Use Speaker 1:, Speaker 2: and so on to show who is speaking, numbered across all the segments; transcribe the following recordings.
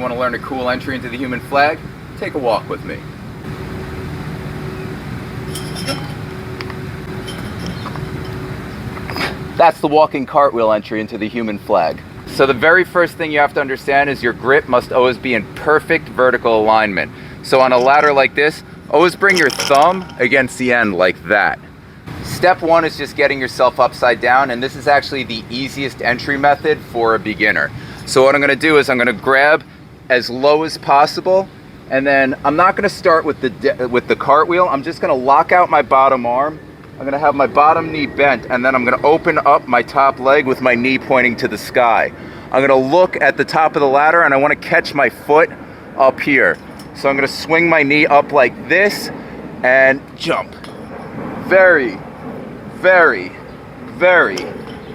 Speaker 1: Want to learn a cool entry into the human flag? Take a walk with me. That's the walking cartwheel entry into the human flag. So the very first thing you have to understand is your grip must always be in perfect vertical alignment. So on a ladder like this, always bring your thumb against the end like that. Step one is just getting yourself upside down, and this is actually the easiest entry method for a beginner. So what I'm going to do is I'm going to grab as low as possible, and then I'm not going to start with the cartwheel. I'm just going to lock out my bottom arm. I'm going to have my bottom knee bent, and then I'm going to open up my top leg with my knee pointing to the sky. I'm going to look at the top of the ladder, and I want to catch my foot up here. So I'm going to swing my knee up like this and jump. Very, very, very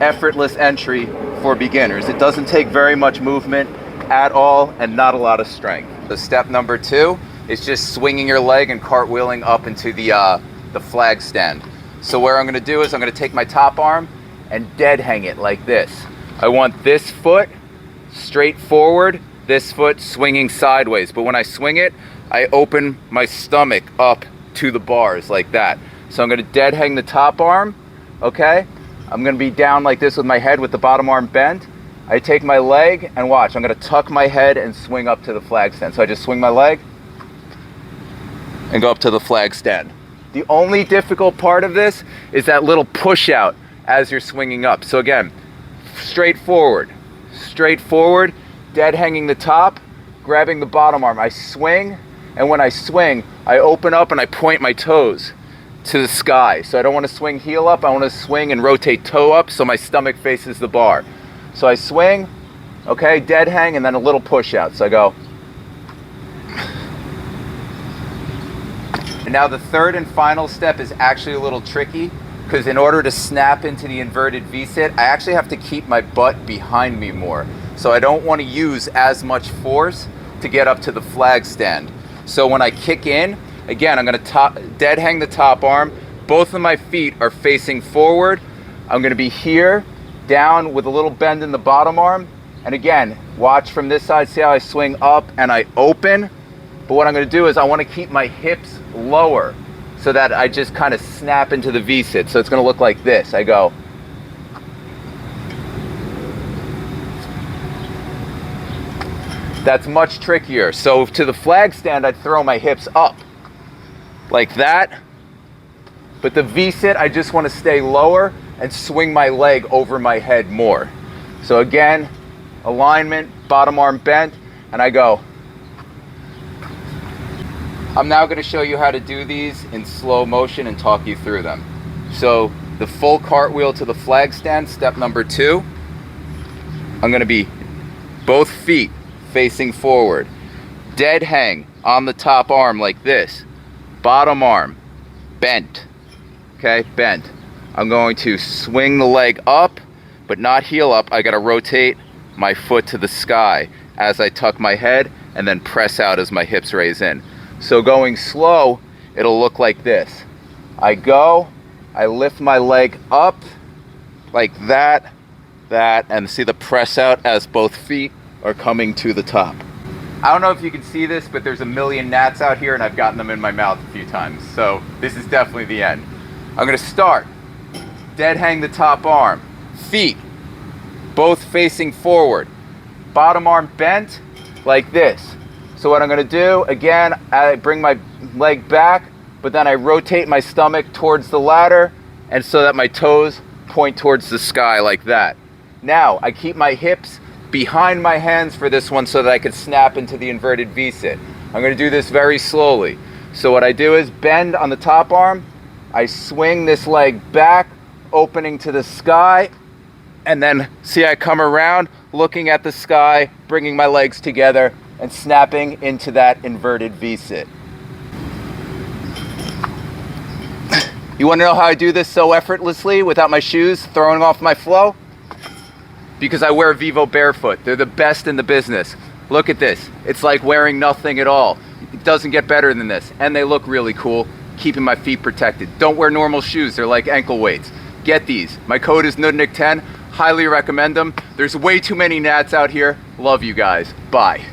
Speaker 1: effortless entry for beginners. It doesn't take very much movement at all and not a lot of strength. So step number two is just swinging your leg and cartwheeling up into the flag stand. So what I'm going to do is I'm going to take my top arm and dead hang it like this. I want this foot straight forward, this foot swinging sideways. But when I swing it, I open my stomach up to the bars like that. So I'm going to dead hang the top arm, okay? I'm going to be down like this with my head with the bottom arm bent. I take my leg and watch. I'm going to tuck my head and swing up to the flag stand. So I just swing my leg and go up to the flag stand. The only difficult part of this is that little push out as you're swinging up. So again, straight forward, dead hanging the top, grabbing the bottom arm. I swing, and when I swing, I open up and I point my toes to the sky. So I don't want to swing heel up, I want to swing and rotate toe up so my stomach faces the bar. So I swing, okay, dead hang, and then a little push out. So I go. And now the third and final step is actually a little tricky, because in order to snap into the inverted V-sit, I actually have to keep my butt behind me more. So I don't want to use as much force to get up to the flag stand. So when I kick in, again, I'm going to dead hang the top arm. Both of my feet are facing forward. I'm going to be here, down with a little bend in the bottom arm. And again, watch from this side, see how I swing up and I open. But what I'm going to do is I want to keep my hips lower so that I just kind of snap into the V-sit. So it's going to look like this. I go. That's much trickier. So to the flag stand, I'd throw my hips up like that. But the V-sit, I just want to stay lower and swing my leg over my head more. So again, alignment, bottom arm bent, and I go. I'm now going to show you how to do these in slow motion and talk you through them. So the full cartwheel to the flag stand, step number two. I'm going to be both feet facing forward. Dead hang on the top arm like this. Bottom arm bent. Okay, bent. I'm going to swing the leg up, but not heel up. I got to rotate my foot to the sky as I tuck my head and then press out as my hips raise in. So going slow, it'll look like this. I go, I lift my leg up like that, and see the press out as both feet are coming to the top. I don't know if you can see this, but there's a million gnats out here and I've gotten them in my mouth a few times. So this is definitely the end. I'm going to start. Dead hang the top arm. Feet both facing forward. Bottom arm bent like this. So what I'm going to do, again, I bring my leg back, but then I rotate my stomach towards the ladder, and so that my toes point towards the sky like that. Now, I keep my hips behind my hands for this one so that I could snap into the inverted V-sit. I'm going to do this very slowly. So what I do is bend on the top arm, I swing this leg back, opening to the sky, and then see I come around, looking at the sky, bringing my legs together, and snapping into that inverted V-sit. You want to know how I do this so effortlessly without my shoes throwing off my flow? Because I wear Vivo barefoot. They're the best in the business. Look at this. It's like wearing nothing at all. It doesn't get better than this. And they look really cool, keeping my feet protected. Don't wear normal shoes. They're like ankle weights. Get these. My code is Nudnik10. Highly recommend them. There's way too many gnats out here. Love you guys. Bye.